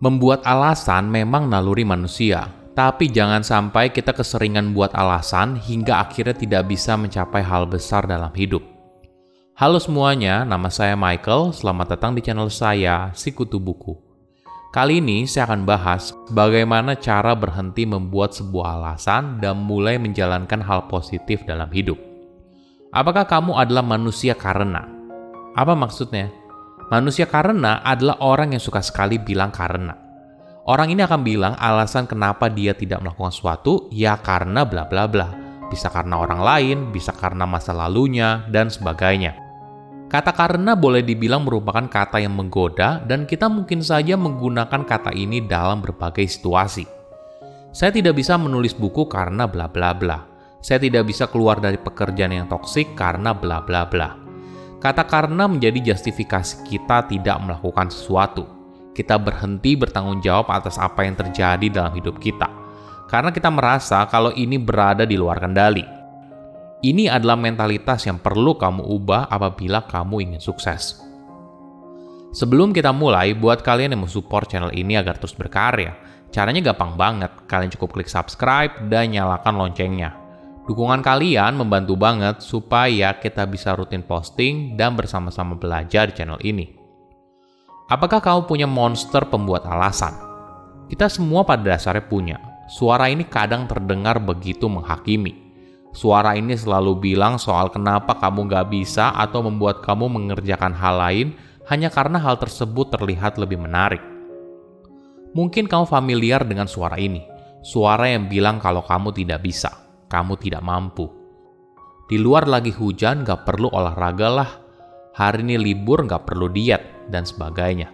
Membuat alasan memang naluri manusia, tapi jangan sampai kita keseringan buat alasan hingga akhirnya tidak bisa mencapai hal besar dalam hidup. Halo semuanya, nama saya Michael, selamat datang di channel saya, Sikutu Buku. Kali ini saya akan bahas bagaimana cara berhenti membuat sebuah alasan dan mulai menjalankan hal positif dalam hidup. Apakah kamu adalah manusia karena? Apa maksudnya? Manusia karena adalah orang yang suka sekali bilang karena. Orang ini akan bilang alasan kenapa dia tidak melakukan sesuatu, ya karena bla bla bla. Bisa karena orang lain, bisa karena masa lalunya, dan sebagainya. Kata karena boleh dibilang merupakan kata yang menggoda dan kita mungkin saja menggunakan kata ini dalam berbagai situasi. Saya tidak bisa menulis buku karena bla bla bla. Saya tidak bisa keluar dari pekerjaan yang toksik karena bla bla bla. Kata karena menjadi justifikasi kita tidak melakukan sesuatu. Kita berhenti bertanggung jawab atas apa yang terjadi dalam hidup kita. Karena kita merasa kalau ini berada di luar kendali. Ini adalah mentalitas yang perlu kamu ubah apabila kamu ingin sukses. Sebelum kita mulai, buat kalian yang mau support channel ini agar terus berkarya, caranya gampang banget. Kalian cukup klik subscribe dan nyalakan loncengnya. Dukungan kalian membantu banget supaya kita bisa rutin posting dan bersama-sama belajar di channel ini. Apakah kamu punya monster pembuat alasan? Kita semua pada dasarnya punya. Suara ini kadang terdengar begitu menghakimi. Suara ini selalu bilang soal kenapa kamu gak bisa atau membuat kamu mengerjakan hal lain hanya karena hal tersebut terlihat lebih menarik. Mungkin kamu familiar dengan suara ini. Suara yang bilang kalau kamu tidak bisa, kamu tidak mampu. Di luar lagi hujan gak perlu olahraga lah. Hari ini libur gak perlu diet, dan sebagainya.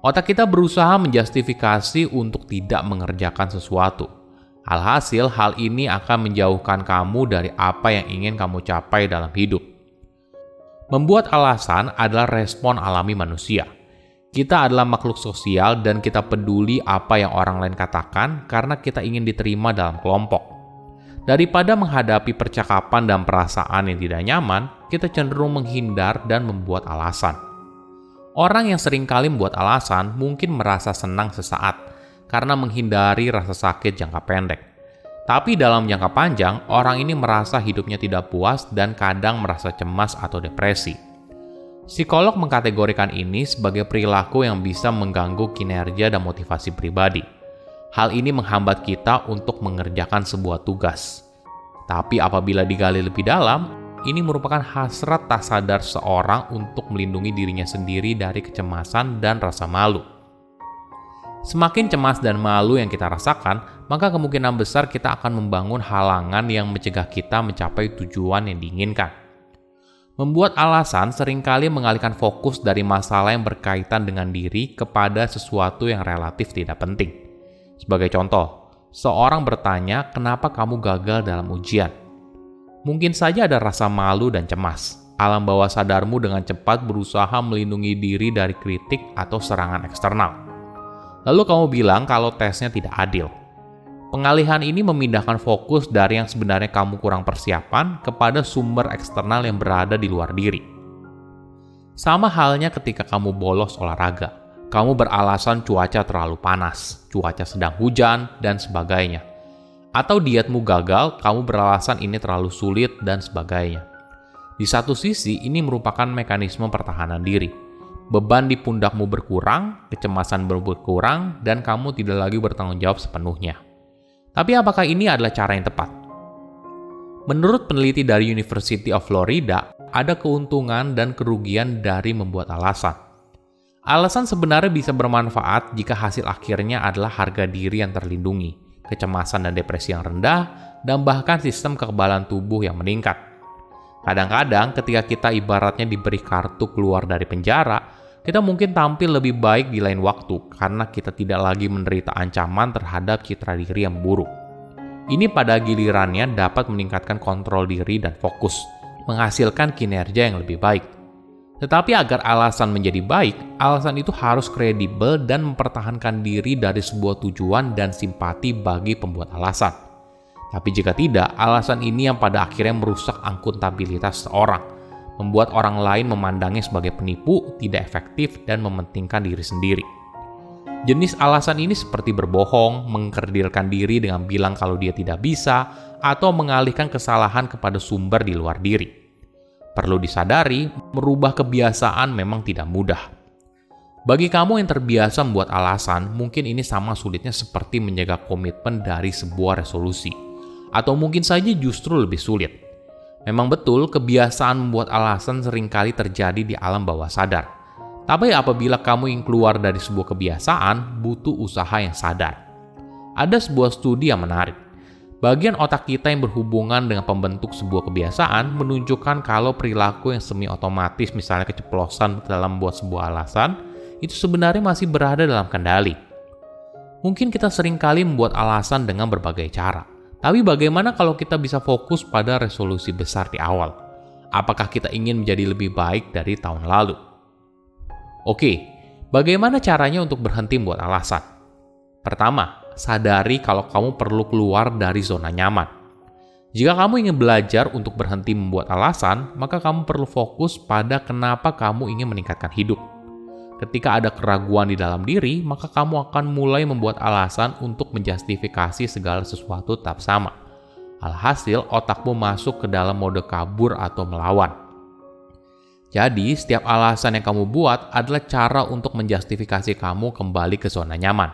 Otak kita berusaha menjustifikasi untuk tidak mengerjakan sesuatu. Alhasil, hal ini akan menjauhkan kamu dari apa yang ingin kamu capai dalam hidup. Membuat alasan adalah respon alami manusia. Kita adalah makhluk sosial dan kita peduli apa yang orang lain katakan karena kita ingin diterima dalam kelompok. Daripada menghadapi percakapan dan perasaan yang tidak nyaman, kita cenderung menghindar dan membuat alasan. Orang yang seringkali membuat alasan mungkin merasa senang sesaat, karena menghindari rasa sakit jangka pendek. Tapi dalam jangka panjang, orang ini merasa hidupnya tidak puas dan kadang merasa cemas atau depresi. Psikolog mengkategorikan ini sebagai perilaku yang bisa mengganggu kinerja dan motivasi pribadi. Hal ini menghambat kita untuk mengerjakan sebuah tugas. Tapi apabila digali lebih dalam, ini merupakan hasrat tak sadar seorang untuk melindungi dirinya sendiri dari kecemasan dan rasa malu. Semakin cemas dan malu yang kita rasakan, maka kemungkinan besar kita akan membangun halangan yang mencegah kita mencapai tujuan yang diinginkan. Membuat alasan seringkali mengalihkan fokus dari masalah yang berkaitan dengan diri kepada sesuatu yang relatif tidak penting. Sebagai contoh, seorang bertanya, "Kenapa kamu gagal dalam ujian?" Mungkin saja ada rasa malu dan cemas. Alam bawah sadarmu dengan cepat berusaha melindungi diri dari kritik atau serangan eksternal. Lalu kamu bilang kalau tesnya tidak adil. Pengalihan ini memindahkan fokus dari yang sebenarnya kamu kurang persiapan kepada sumber eksternal yang berada di luar diri. Sama halnya ketika kamu bolos olahraga. Kamu beralasan cuaca terlalu panas, cuaca sedang hujan, dan sebagainya. Atau dietmu gagal, kamu beralasan ini terlalu sulit, dan sebagainya. Di satu sisi, ini merupakan mekanisme pertahanan diri. Beban di pundakmu berkurang, kecemasan berkurang, dan kamu tidak lagi bertanggung jawab sepenuhnya. Tapi apakah ini adalah cara yang tepat? Menurut peneliti dari University of Florida, ada keuntungan dan kerugian dari membuat alasan. Alasan sebenarnya bisa bermanfaat jika hasil akhirnya adalah harga diri yang terlindungi, kecemasan dan depresi yang rendah, dan bahkan sistem kekebalan tubuh yang meningkat. Kadang-kadang ketika kita ibaratnya diberi kartu keluar dari penjara, kita mungkin tampil lebih baik di lain waktu karena kita tidak lagi menderita ancaman terhadap citra diri yang buruk. Ini pada gilirannya dapat meningkatkan kontrol diri dan fokus, menghasilkan kinerja yang lebih baik. Tetapi agar alasan menjadi baik, alasan itu harus kredibel dan mempertahankan diri dari sebuah tujuan dan simpati bagi pembuat alasan. Tapi jika tidak, alasan ini yang pada akhirnya merusak akuntabilitas seseorang, membuat orang lain memandangnya sebagai penipu, tidak efektif, dan mementingkan diri sendiri. Jenis alasan ini seperti berbohong, mengkerdilkan diri dengan bilang kalau dia tidak bisa, atau mengalihkan kesalahan kepada sumber di luar diri. Perlu disadari, merubah kebiasaan memang tidak mudah. Bagi kamu yang terbiasa membuat alasan, mungkin ini sama sulitnya seperti menjaga komitmen dari sebuah resolusi. Atau mungkin saja justru lebih sulit. Memang betul, kebiasaan membuat alasan seringkali terjadi di alam bawah sadar. Tapi apabila kamu ingin keluar dari sebuah kebiasaan, butuh usaha yang sadar. Ada sebuah studi yang menarik. Bagian otak kita yang berhubungan dengan pembentuk sebuah kebiasaan menunjukkan kalau perilaku yang semi otomatis, misalnya keceplosan dalam membuat sebuah alasan, itu sebenarnya masih berada dalam kendali. Mungkin kita seringkali membuat alasan dengan berbagai cara. Tapi bagaimana kalau kita bisa fokus pada resolusi besar di awal? Apakah kita ingin menjadi lebih baik dari tahun lalu? Oke, bagaimana caranya untuk berhenti membuat alasan? Pertama, sadari kalau kamu perlu keluar dari zona nyaman. Jika kamu ingin belajar untuk berhenti membuat alasan, maka kamu perlu fokus pada kenapa kamu ingin meningkatkan hidup. Ketika ada keraguan di dalam diri, maka kamu akan mulai membuat alasan untuk menjustifikasi segala sesuatu tetap sama. Alhasil, otakmu masuk ke dalam mode kabur atau melawan. Jadi, setiap alasan yang kamu buat adalah cara untuk menjustifikasi kamu kembali ke zona nyaman.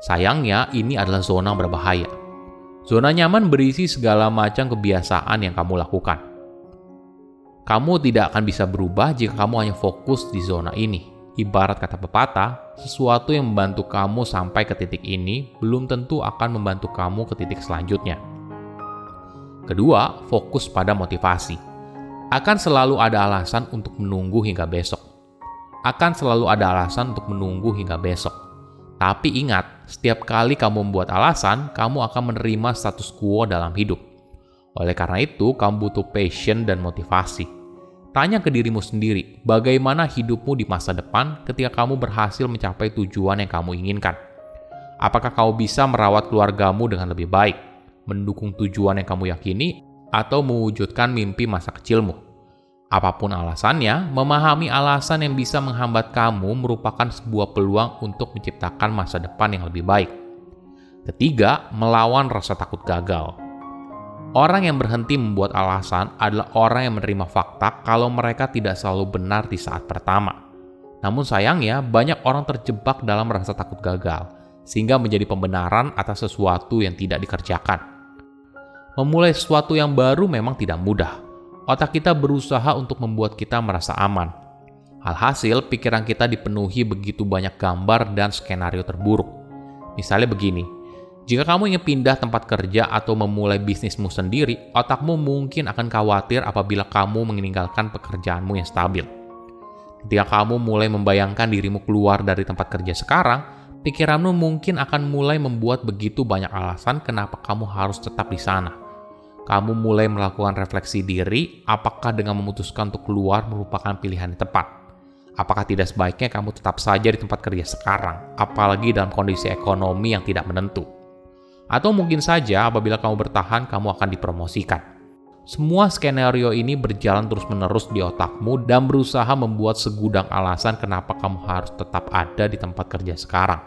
Sayangnya, ini adalah zona berbahaya. Zona nyaman berisi segala macam kebiasaan yang kamu lakukan. Kamu tidak akan bisa berubah jika kamu hanya fokus di zona ini. Ibarat kata pepatah, sesuatu yang membantu kamu sampai ke titik ini belum tentu akan membantu kamu ke titik selanjutnya. Kedua, fokus pada motivasi. Akan selalu ada alasan untuk menunggu hingga besok. Tapi ingat, setiap kali kamu membuat alasan, kamu akan menerima status quo dalam hidup. Oleh karena itu, kamu butuh passion dan motivasi. Tanya ke dirimu sendiri, bagaimana hidupmu di masa depan ketika kamu berhasil mencapai tujuan yang kamu inginkan? Apakah kamu bisa merawat keluargamu dengan lebih baik, mendukung tujuan yang kamu yakini, atau mewujudkan mimpi masa kecilmu? Apapun alasannya, memahami alasan yang bisa menghambat kamu merupakan sebuah peluang untuk menciptakan masa depan yang lebih baik. Ketiga, melawan rasa takut gagal. Orang yang berhenti membuat alasan adalah orang yang menerima fakta kalau mereka tidak selalu benar di saat pertama. Namun sayangnya, banyak orang terjebak dalam rasa takut gagal, sehingga menjadi pembenaran atas sesuatu yang tidak dikerjakan. Memulai sesuatu yang baru memang tidak mudah. Otak kita berusaha untuk membuat kita merasa aman. Alhasil, pikiran kita dipenuhi begitu banyak gambar dan skenario terburuk. Misalnya begini, jika kamu ingin pindah tempat kerja atau memulai bisnismu sendiri, otakmu mungkin akan khawatir apabila kamu meninggalkan pekerjaanmu yang stabil. Ketika kamu mulai membayangkan dirimu keluar dari tempat kerja sekarang, pikiranmu mungkin akan mulai membuat begitu banyak alasan kenapa kamu harus tetap di sana. Kamu mulai melakukan refleksi diri, apakah dengan memutuskan untuk keluar merupakan pilihan yang tepat? Apakah tidak sebaiknya kamu tetap saja di tempat kerja sekarang, apalagi dalam kondisi ekonomi yang tidak menentu? Atau mungkin saja apabila kamu bertahan, kamu akan dipromosikan. Semua skenario ini berjalan terus-menerus di otakmu dan berusaha membuat segudang alasan kenapa kamu harus tetap ada di tempat kerja sekarang.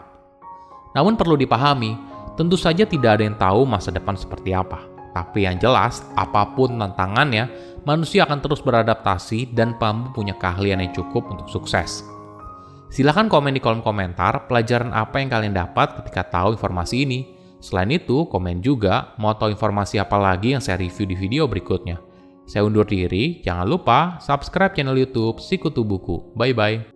Namun perlu dipahami, tentu saja tidak ada yang tahu masa depan seperti apa. Tapi yang jelas, apapun tantangannya, manusia akan terus beradaptasi dan kamu punya keahlian yang cukup untuk sukses. Silahkan komen di kolom komentar pelajaran apa yang kalian dapat ketika tahu informasi ini. Selain itu, komen juga mau tahu informasi apa lagi yang saya review di video berikutnya. Saya undur diri, jangan lupa subscribe channel YouTube Sikutu Buku. Bye-bye.